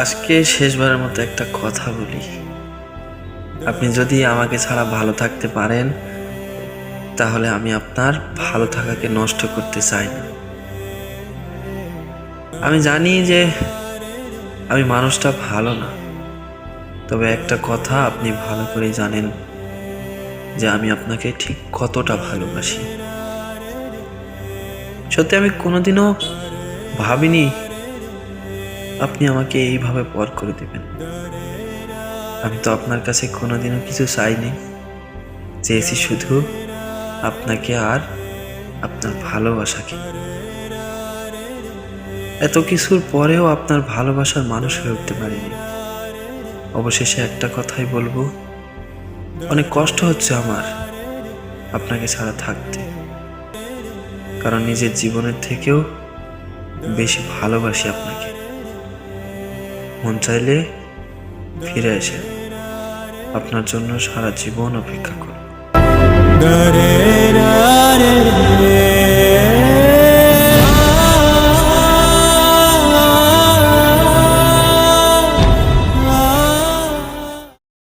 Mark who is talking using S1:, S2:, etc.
S1: আজকে শেষবারের মতো একটা কথা বলি। আপনি যদি আমাকে ছাড়া ভালো থাকতে পারেন, তাহলে আমি আপনার ভালো থাকাকে নষ্ট করতে চাই না। আমি জানি যে আমি মানুষটা ভালো না, তবে একটা কথা আপনি ভালো করে জানেন যে আমি আপনাকে ঠিক কতটা ভালোবাসি। সত্যি আমি কোনোদিনও ভাবিনি আপনি আমাকে এইভাবে পর করে দেবেন। আমি তো আপনার কাছে কোনোদিনও কিছু চাইনি, চেয়েছি শুধু আপনাকে আর আপনার ভালোবাসাকে। এত কিছুর পরেও আপনার ভালোবাসার মানুষ হয়ে উঠতে পারিনি। অবশেষে একটা কথাই বলবো, অনেক কষ্ট হচ্ছে আমার আপনাকে ছাড়া থাকতে, কারণ নিজের জীবনের থেকেও বেশি ভালোবাসি আপনাকে। মন চাইলে ফিরে এসে আপনার জন্য সারা জীবন অপেক্ষা করব।